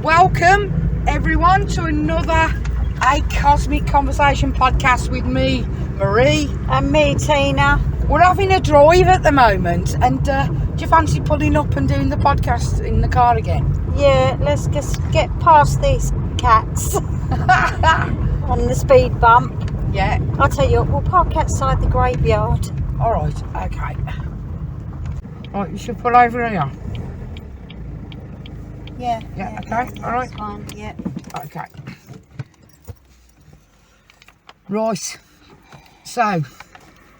Welcome everyone to another A Cosmic Conversation podcast with me, Marie. And me, Tina. We're having a drive at the moment, and do you fancy pulling up and doing the podcast in the car again? Yeah, let's just get past these cats on the speed bump. Yeah. I'll tell you what, we'll park outside the graveyard. Alright, okay. Right, you should pull over here. Yeah, okay, alright. That's fine, yeah. Okay. Right. So,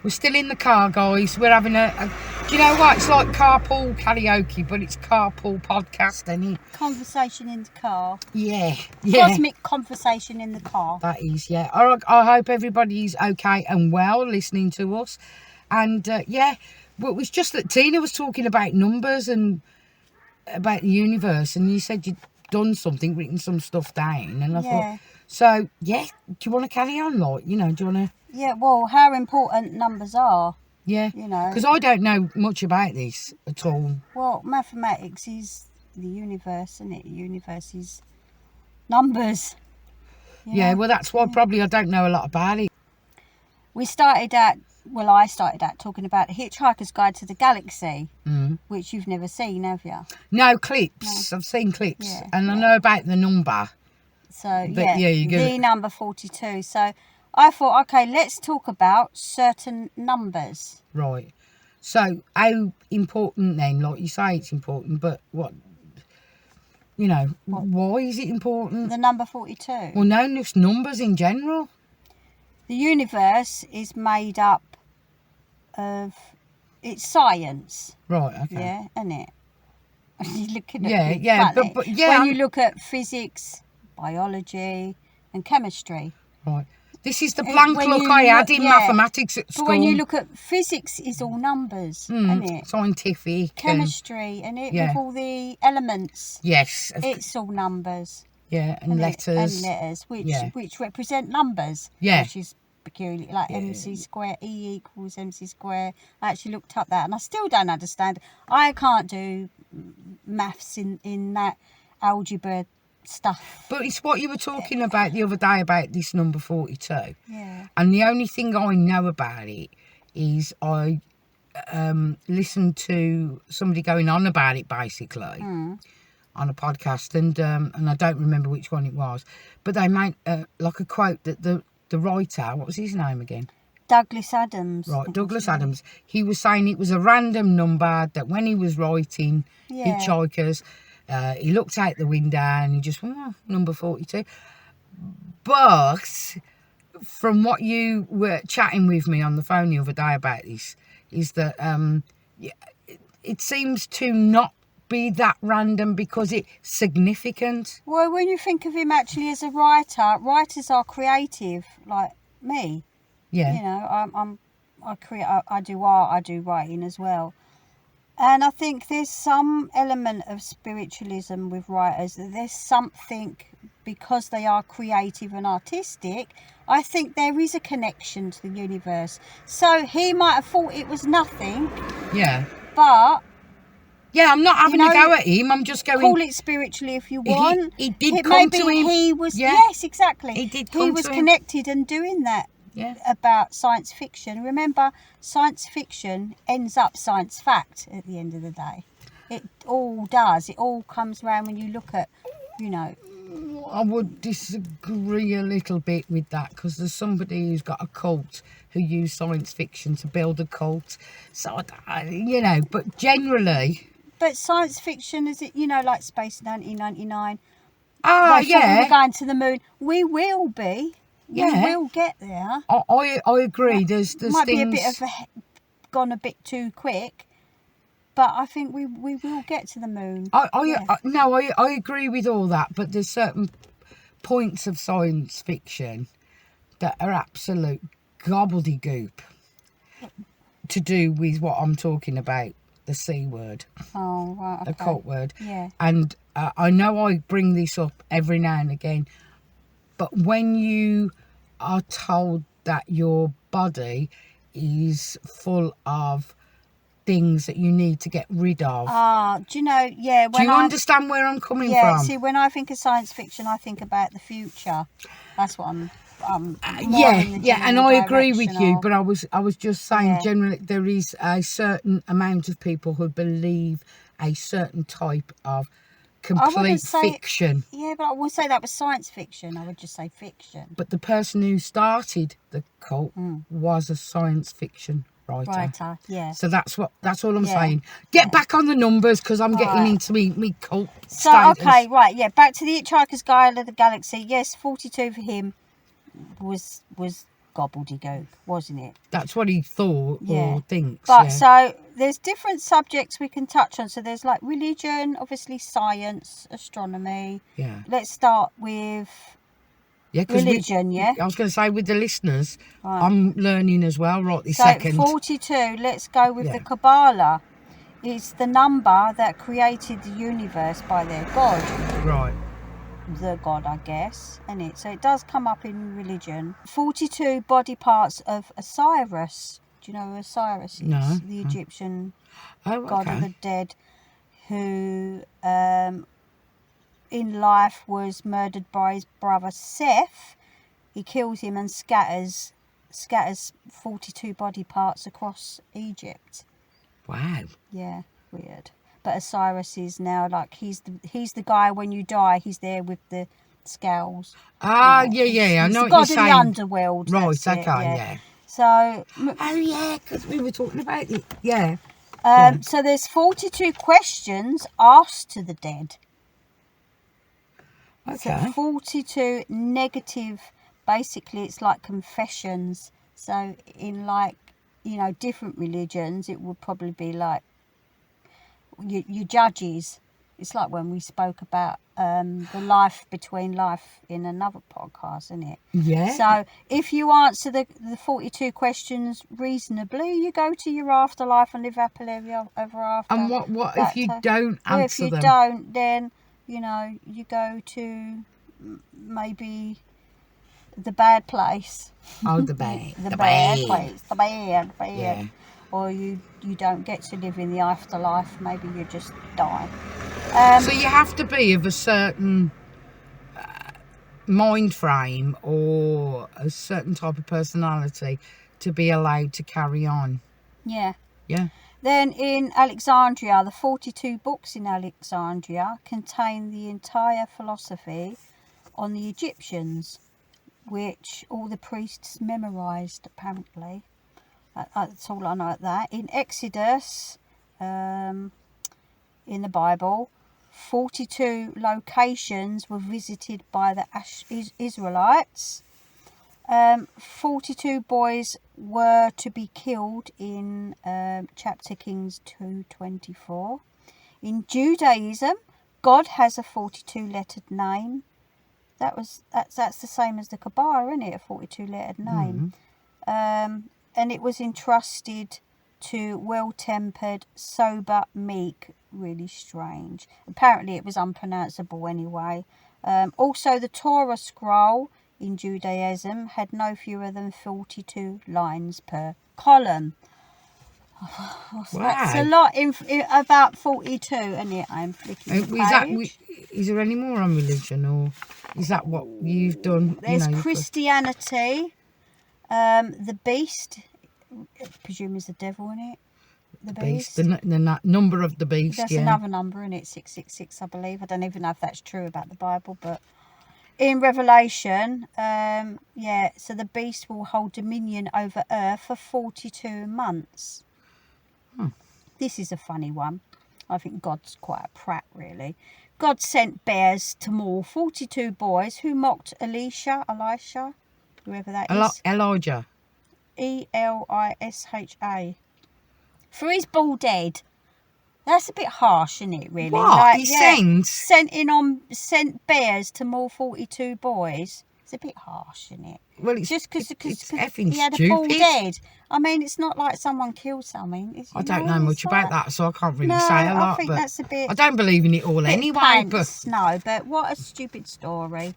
we're still in the car, guys. We're having a do you know what? It's like carpool karaoke, but it's carpool podcast, isn't it? Conversation in the car. Yeah. Cosmic conversation in the car. That is, yeah. I hope everybody's okay and well listening to us. And, well, it was just that Tina was talking about numbers and about the universe, and you said you'd done something, written some stuff down, and I thought, so, yeah, do you want to carry on, like, you know, do you want to... Yeah, well, how important numbers are. Yeah, you know. Because I don't know much about this at all. Well, mathematics is the universe, isn't it? The universe is numbers. Yeah, well, that's why probably I don't know a lot about it. I started out talking about the Hitchhiker's Guide to the Galaxy, which you've never seen, have you? No, clips. No. I've seen clips, and I know about the number. So, but, the number 42. So, I thought, okay, let's talk about certain numbers. Right. So, how important then? Like you say, it's important, but what? You know, why is it important? The number 42. Well, no, just numbers in general. The universe is made up of... It's science. Right, okay. Yeah, isn't it? You're looking at but when you look at physics, biology and chemistry. Right. This is the blank look I had in mathematics at school. But when you look at physics, is all numbers, isn't it? Scientific. Chemistry, and with all the elements. Yes. It's all numbers. Yeah, and letters. And letters, which represent numbers. Yeah. Which is peculiar, like MC square, E equals MC square. I actually looked up that, and I still don't understand. I can't do maths in that algebra stuff. But it's what you were talking about the other day about this number 42. Yeah. And the only thing I know about it is I listened to somebody going on about it basically on a podcast, and I don't remember which one it was, but they made like a quote that the writer, what was his name again? Douglas Adams. Right, Douglas Adams. He was saying it was a random number that when he was writing Hitchhikers, he looked out the window and he just went, number 42. But from what you were chatting with me on the phone the other day about this, is that it seems to not be that random because it's significant. Well, when you think of him actually as a writer, writers are creative, like me. Yeah. You know, I do art, I do writing as well. And I think there's some element of spiritualism with writers. There's something, because they are creative and artistic, I think there is a connection to the universe. So he might have thought it was nothing. Yeah. But... Yeah, I'm not having a go at him. I'm just going... Call it spiritually if you want. He did come to him. He was... Yeah. Yes, exactly. He did come to him. He was connected and doing that. Yeah. About science fiction. Remember, science fiction ends up science fact at the end of the day. It all does. It all comes around when you look at, you know. I would disagree a little bit with that, because there's somebody who's got a cult who used science fiction to build a cult. So, you know, but generally... But science fiction, is it, you know, like Space 1999? Yeah. We're going to the moon. We will be. Yeah. We will get there. I agree. There's might things... be a bit of gone a bit too quick, but I think we will get to the moon. I agree with all that, but there's certain points of science fiction that are absolute gobbledygook to do with what I'm talking about, the C word. Oh, right. Okay. The cult word. Yeah. And I know I bring this up every now and again, but when you are told that your body is full of things that you need to get rid of. Do you know, yeah. Do you understand where I'm coming Yeah, from? see, when I think of science fiction, I think about the future. That's what I'm more Yeah, in the yeah, and general I agree with direction you, of. but I was just saying, Yeah. generally, there is a certain amount of people who believe a certain type of I wouldn't complete say fiction. Yeah, but I wouldn't say that was science fiction. I would just say fiction. But the person who started the cult was a science fiction writer. Yeah. So that's all I'm Yeah, saying. Get back on the numbers, because I'm getting Right. into me cult So, status. okay, right, yeah. Back to the Hitchhiker's Guide of the Galaxy. Yes, 42 for him was gobbledygook, wasn't it? That's what he thought Yeah. or thinks. But Yeah. so there's different subjects we can touch on. So there's like religion, obviously science, astronomy. Yeah. Let's start with Yeah, 'cause religion, yeah? I was going to say, with the listeners, Right. I'm learning as well right this So second. 42, let's go with Yeah. the Kabbalah. It's the number that created the universe by their God. Right. The God, I guess, isn't it? So it does come up in religion. 42 body parts of Osiris. Do you know who Osiris is? No. The Egyptian Oh, god of okay. the dead, who in life was murdered by his brother Seth. He kills him and scatters 42 body parts across Egypt. Wow. Yeah, weird. But Osiris is now like he's the guy when you die. He's there with the scales. Ah, Yeah, yeah. I he's know the what god you're of the saying. underworld. Right, that's it, okay, yeah. So, Oh, yeah, because we were talking about it. Yeah. so there's 42 questions asked to the dead. Okay. So 42 negative. Basically, it's like confessions. So in like different religions, it would probably be like your judges. It's like when we spoke about the life between life in another podcast, isn't it? Yeah. So if you answer the 42 questions reasonably, you go to your afterlife and live happily ever after. And what if you don't Well, answer if you them? don't, then you go to maybe the bad place. Oh, the bad. the bad place. The bad. Yeah. Or you don't get to live in the afterlife. Maybe you just die. So you have to be of a certain mind frame or a certain type of personality to be allowed to carry on. Yeah. Yeah. Then in Alexandria, the 42 books in Alexandria contain the entire philosophy on the Egyptians, which all the priests memorized, apparently. That's all I know at that. In Exodus, in the Bible, 42 locations were visited by the Israelites. 42 boys were to be killed in chapter Kings 2:24. In Judaism, God has a 42-lettered name. That's the same as the Kabbalah, isn't it? A 42-lettered name. And it was entrusted to well-tempered, sober, meek. Really strange. Apparently it was unpronounceable anyway. Also, the Torah scroll in Judaism had no fewer than 42 lines per column. That's a lot in about 42, isn't it? I'm flicking the page. Is there any more on religion, or is that what you've done? There's Christianity. The beast, I presume, is the devil in it. The beast. The number of the beast. There's yeah. another number in it, 666, I believe. I don't even know if that's true about the Bible, but in Revelation, so the beast will hold dominion over earth for 42 months. This is a funny one. I think God's quite a prat, really. God sent bears to maul 42 boys who mocked Elisha, whoever that is. Elijah. Elisha. For his bald head. That's a bit harsh, isn't it, really? What? Sent bears to maul 42 boys. It's a bit harsh, isn't it? Well, it's just because effing he had stupid. a bald head. I mean, it's not like someone killed someone. I don't know much about that, so I can't really say a lot. I think that's a bit. I don't believe in it all anyway. Pants, but what a stupid story.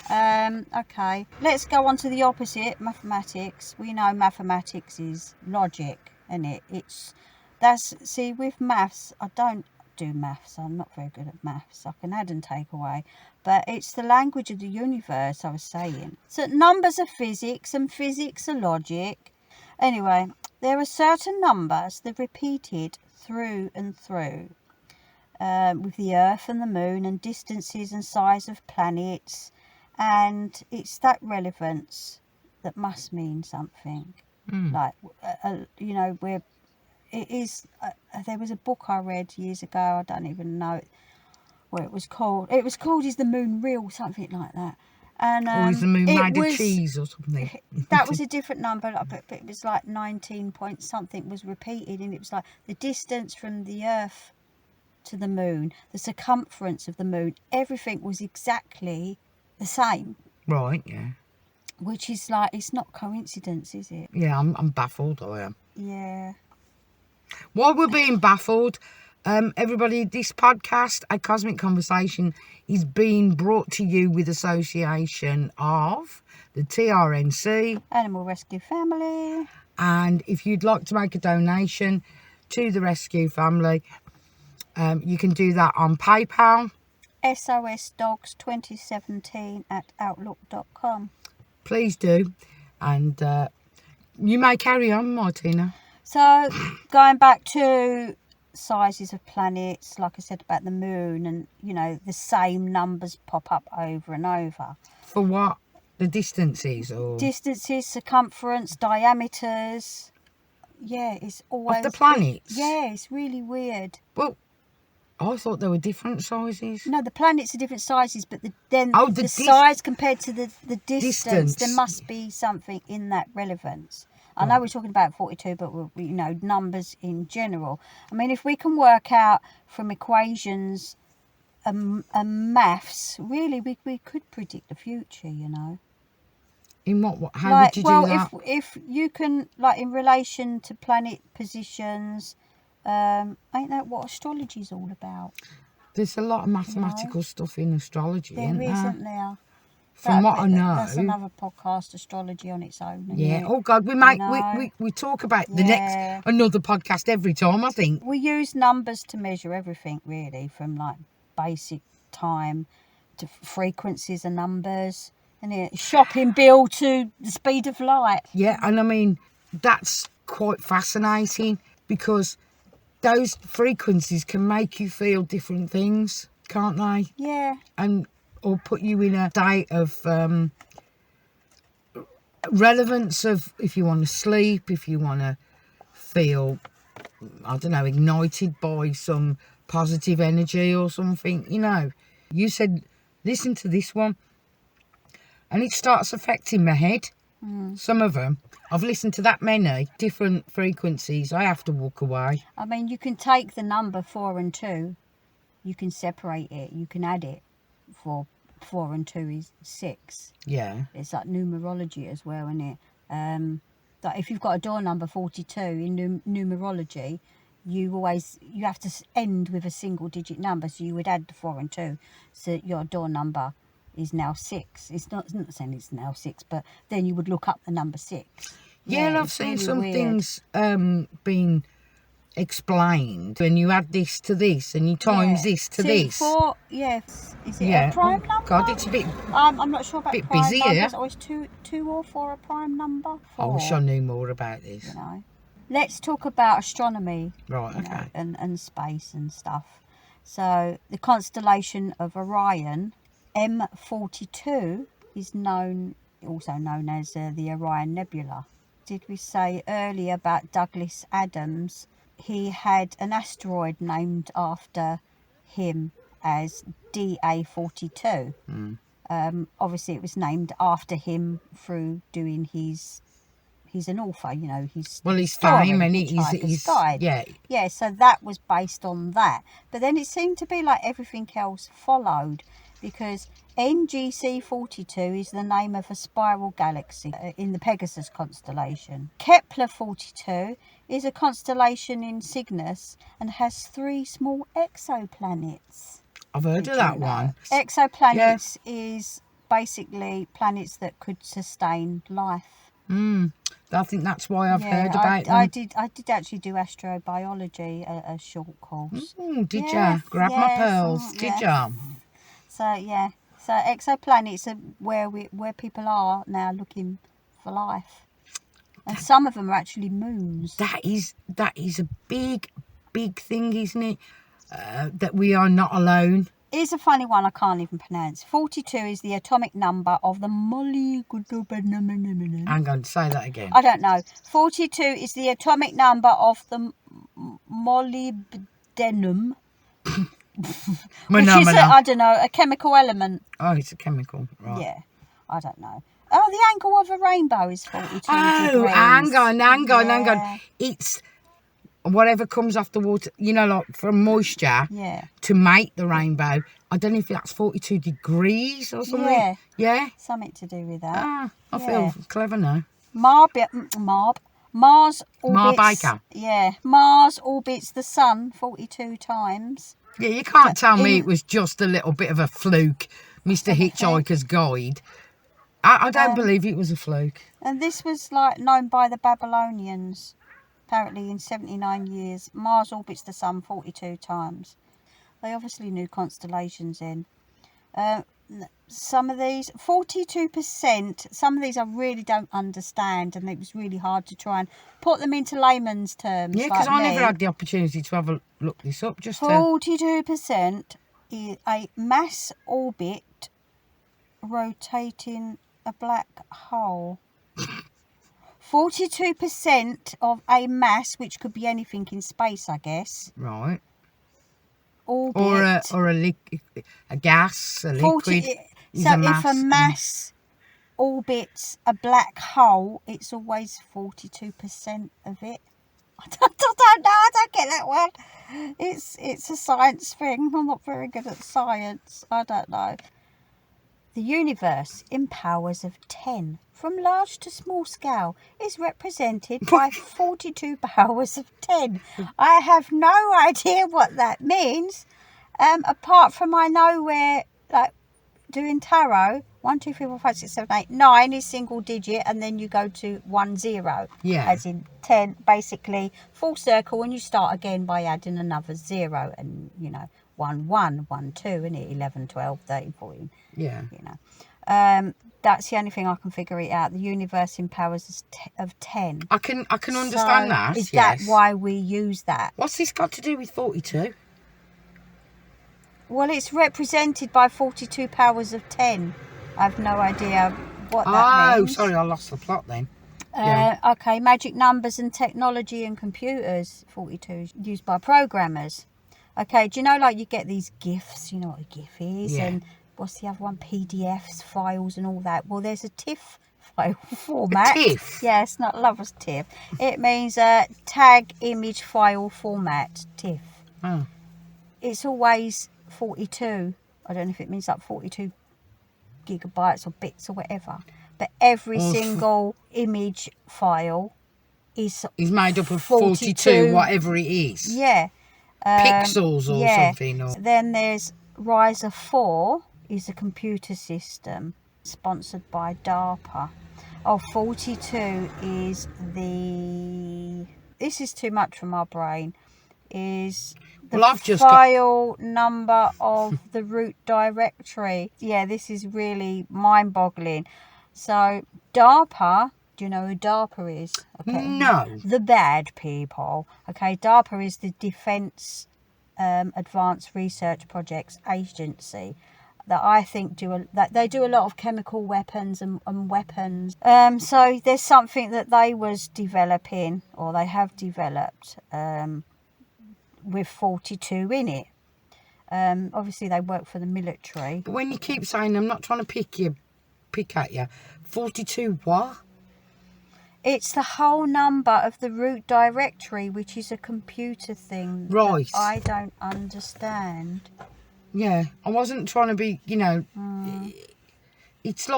Okay, let's go on to the opposite, mathematics. We know mathematics is logic, isn't it? It's see, with maths, I don't do maths. I'm not very good at maths. I can add and take away. But it's the language of the universe, I was saying. So numbers are physics and physics are logic. Anyway, there are certain numbers that are repeated through and through. With the Earth and the Moon and distances and size of planets, and it's that relevance that must mean something. Like where it is. There was a book I read years ago. I don't even know what it was called. It was called "Is the Moon Real?" Something like that. And Or is the moon made of cheese or something? That was a different number, but it was like 19 point something was repeated, and it was like the distance from the Earth to the moon, the circumference of the moon, everything was exactly the same. Right, yeah. Which is like, it's not coincidence, is it? Yeah, I'm baffled, I am. Yeah. While we're being baffled, everybody, this podcast, A Cosmic Conversation, is being brought to you with association of the TRNC. Animal Rescue Family. And if you'd like to make a donation to the rescue family, you can do that on PayPal. SOSDogs2017@outlook.com. Please do. And you may carry on, Martina. So, going back to sizes of planets, like I said about the moon, and, the same numbers pop up over and over. For what? The distances? Or Distances, circumference, diameters. Yeah, it's always... Of the planets? Yeah, it's really weird. Well, I thought there were different sizes. No, the planets are different sizes, but the size compared to the distance, there must be something in that relevance. I know we're talking about 42, but numbers in general. I mean, if we can work out from equations and maths, really, we could predict the future, In what? How would you do that? If you can, like, in relation to planet positions, ain't that what astrology's all about? There's a lot of mathematical stuff in astrology, There isn't there? From what I know, that's another podcast, astrology on its own. Yeah. Oh God, we talk about the next another podcast every time. I think we use numbers to measure everything, really, from like basic time to frequencies of numbers, and shopping bill to the speed of light. Yeah, and I mean that's quite fascinating because those frequencies can make you feel different things, can't they? Yeah. Or put you in a state of relevance of if you want to sleep, if you want to feel, I don't know, ignited by some positive energy or something, You said, listen to this one, and it starts affecting my head. Some of them. I've listened to that many different frequencies. I have to walk away. I mean, you can take the number 4 and 2, you can separate it, you can add it. 4 and 2 is 6. Yeah. It's like numerology as well, isn't it? Like if you've got a door number 42 in numerology, you have to end with a single digit number, so you would add the 4 and 2, so your door number is now 6. It's not saying it's now 6, but then you would look up the number 6. Yeah, and I've seen really some weird things being explained when you add this to this and you times this to this. 4, yes. Is it a prime number? God, it's a bit. I'm not sure about bit prime busy numbers. here. Oh, is 2 or 4 a prime number? 4. I wish I knew more about this. Let's talk about astronomy. Right. Okay. And space and stuff. So the constellation of Orion, M42, is also known as the Orion Nebula. Did we say earlier about Douglas Adams? He had an asteroid named after him as DA42. Obviously, it was named after him through doing he's an author, his fame and Hitchhiker's Guide. Yeah. So that was based on that. But then it seemed to be like everything else followed, because NGC 42 is the name of a spiral galaxy in the Pegasus constellation. Kepler 42 is a constellation in Cygnus and has 3 small exoplanets. I've heard of that one. Exoplanets is basically planets that could sustain life. I think that's why I've heard about I them. did actually do astrobiology, a short course. Did Yes, ya? Grab my pearls. yes. Did ya? So yeah, so exoplanets are where people are now looking for life, and some of them are actually moons. That is a big thing, isn't it? That we are not alone. Here's a funny one I can't even pronounce. 42 is the atomic number of the molybdenum. Hang on, say that again. I don't know. 42 is the atomic number of the molybdenum. Which is, I don't know, a chemical element. Oh, it's a chemical, right? Yeah, I don't know. Oh, the angle of a rainbow is 42 degrees. Oh, hang on. It's whatever comes off the water, like from moisture to make the rainbow. I don't know if that's 42 degrees or something. Yeah? Something to do with that. I feel clever now. Mars orbits... Baker. Yeah, Mars orbits the sun 42 times. Yeah, you can't tell me it was just a little bit of a fluke, Mr. Hitchhiker's Guide. I don't believe it was a fluke. And this was known by the Babylonians. Apparently in 79 years, Mars orbits the sun 42 times. They obviously knew constellations in. Some of these, 42%, some of these I really don't understand, and it was really hard to try and put them into layman's terms. Yeah, because I never had the opportunity to have a look this up. 42% is a mass orbit rotating a black hole. 42% of a mass, which could be anything in space, I guess. Right. Orbit. Or a gas, a liquid. So if a mass orbits a black hole, it's always 42% of it. I don't know. I don't get that one. It's a science thing. I'm not very good at science. I don't know. The universe in powers of 10, from large to small scale, is represented by 42 powers of 10. I have no idea what that means, apart from I know where, doing tarot, 1, 2, 3, 4, 5, 6, 7, 8, 9 is single digit, and then you go to 1, 0. Yeah. As in 10, basically, full circle, and you start again by adding another 0, and, 1, 1, 1, 2, and 11, 12, 13, 14. Yeah. That's the only thing I can figure it out. The universe in powers of 10. I can understand that. Is that why we use that? What's this got to do with 42? Well, it's represented by 42 powers of 10. I have no idea what that means. Oh, sorry, I lost the plot then. Okay, magic numbers and technology and computers. 42 is used by programmers. Okay, do you know, you get these GIFs, you know what a GIF is? Yeah. And what's the other one? PDFs, files and all that. Well, there's a TIFF file format. A TIFF? Yes, not lovers TIFF. It means tag image file format, TIFF. Oh. It's always 42. I don't know if it means 42 gigabytes or bits or whatever. But every single image file is made up of 42, whatever it is. Yeah. Pixels or something. Or... Then there's Riser 4 is a computer system sponsored by DARPA. 42 is this is too much for my brain, is the file number of the root directory. Yeah, this is really mind-boggling. So DARPA, do you know who DARPA is? Okay. No. The bad people. Okay, DARPA is the Defence Advanced Research Projects Agency that I think they do a lot of chemical weapons and weapons. So there's something that they was developing, or they have developed, with 42 in it. Obviously they work for the military. But when you keep saying, I'm not trying to pick at you, 42 what? It's the whole number of the root directory, which is a computer thing. Right. That I don't understand. Yeah, I wasn't trying to be, it's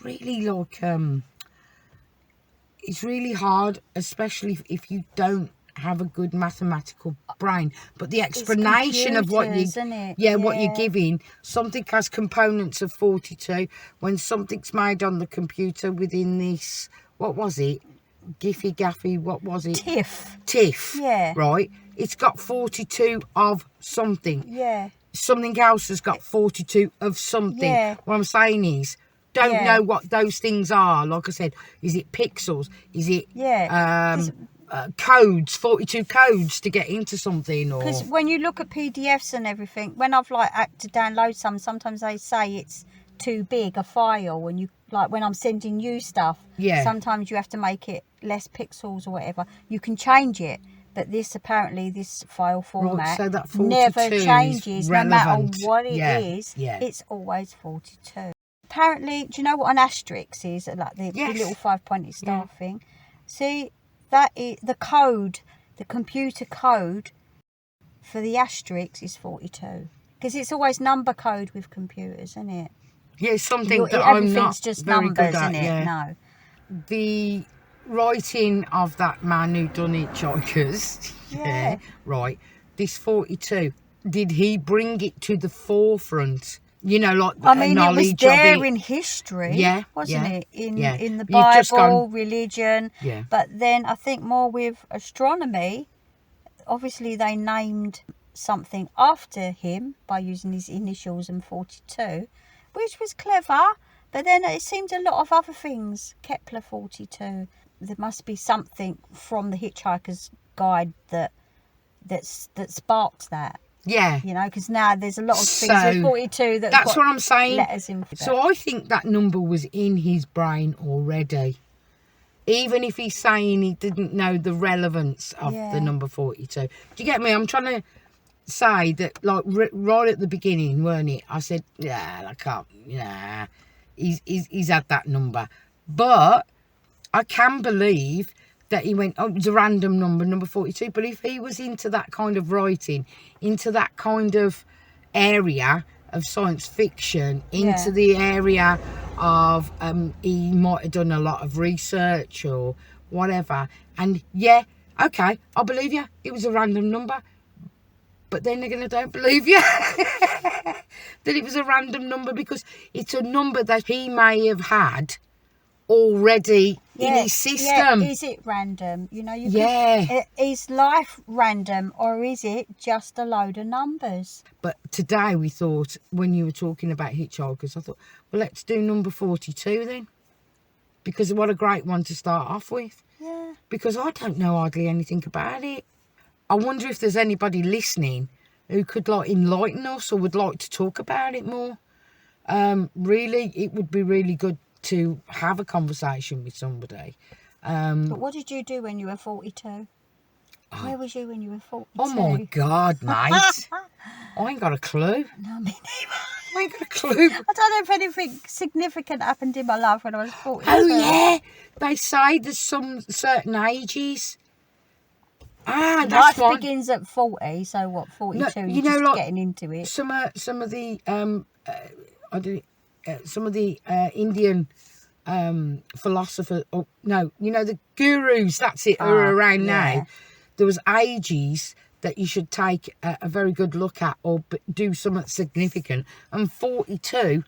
really it's really hard, especially if you don't have a good mathematical brain. But the explanation of what what you're giving, something has components of 42. When something's made on the computer within this, what was it? Giffy Gaffy, what was it? Tiff. Yeah. Right? It's got 42 of something. Yeah. Something else has got 42 of something. Yeah. What I'm saying is, don't know what those things are. Like I said, is it pixels? Is it codes, 42 codes to get into something? Because when you look at PDFs and everything, when I've like had to download sometimes they say it's too big a file, and you like when I'm sending you stuff, sometimes you have to make it less pixels or whatever. You can change it, but this file format so that 42 never changes, no matter what it is. Yeah. It's always 42. Apparently, do you know what an asterisk is? Like the little 5-pointed star thing. See, that is the code, the computer code for the asterisk is 42, because it's always number code with computers, isn't it? Yeah, it's something that I'm not just very numbers, good at. isn't it? No. The writing of that man who done Hitchhikers, right, this 42, did he bring it to the forefront? You know, like knowledge it was there of it. in history, wasn't it? In the Bible, religion. Yeah. But then I think more with astronomy, obviously they named something after him by using his initials and 42, which was clever. But then it seemed a lot of other things. Kepler 42. There must be something from the Hitchhiker's Guide that sparked that. Yeah. You know, because now there's a lot of things with 42 that's what I'm saying. Letters in. So I think that number was in his brain already. Even if he's saying he didn't know the relevance of the number 42. Do you get me? I'm trying to say that, like, right at the beginning, weren't it? I said, I can't, he's had that number. But I can believe that he went, it was a random number 42. But if he was into that kind of writing, into that kind of area of science fiction, into the area of, he might have done a lot of research or whatever. And okay, I'll believe you. It was a random number. But then again, I don't believe you that it was a random number, because it's a number that he may have had already in his system. Yeah. Is it random? You know, is life random, or is it just a load of numbers? But today we thought, when you were talking about Hitchhikers, I thought, well, let's do number 42 then, because what a great one to start off with. Yeah. Because I don't know hardly anything about it. I wonder if there's anybody listening who could like enlighten us or would like to talk about it more. Really, it would be really good to have a conversation with somebody. But what did you do when you were 42? Where was you when you were 42? Oh my God, mate. I ain't got a clue. No, me neither. I ain't got a clue. I don't know if anything significant happened in my life when I was 42. Oh yeah, they say there's some certain ages. That's Life begins at 40, so what, 42? No, you're just like, getting into it. Some of the Indian philosophers. Oh no, the gurus. That's it. Are around now. There was ages that you should take a very good look at or do something significant, and 42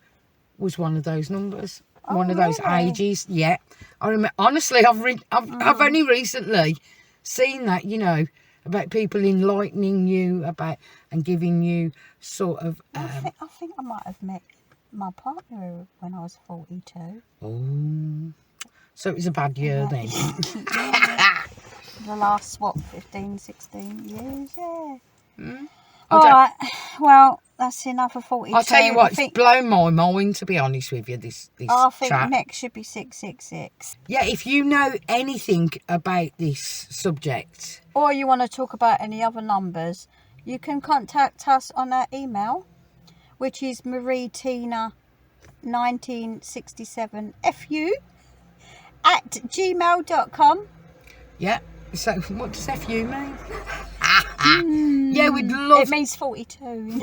was one of those numbers. One of those ages. Yeah, I remember. Honestly, I've only recently seen that, about people enlightening you about and giving you sort of. I think I might have met my partner when I was 42. Oh, so it was a bad year then. The last 15, 16 years, All right, well, that's enough of 42. I'll tell you what, it's blown my mind, to be honest with you, this I think chat. next should be 666. Yeah, if you know anything about this subject, or you want to talk about any other numbers, you can contact us on our email, which is marietina1967fu @gmail.com. Yeah. So what does FU mean? Yeah, we'd love. It means 42.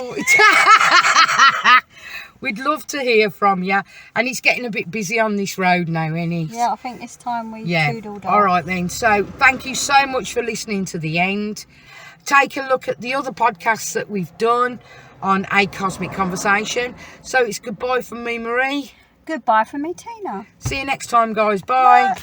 We'd love to hear from you, and it's getting a bit busy on this road now, isn't it? Yeah, I think it's time we toodled off. All right then. So thank you so much for listening to the end. Take a look at the other podcasts that we've done on A Cosmic Conversation. So it's goodbye from me, Marie. Goodbye from me, Tina. See you next time, guys. Bye.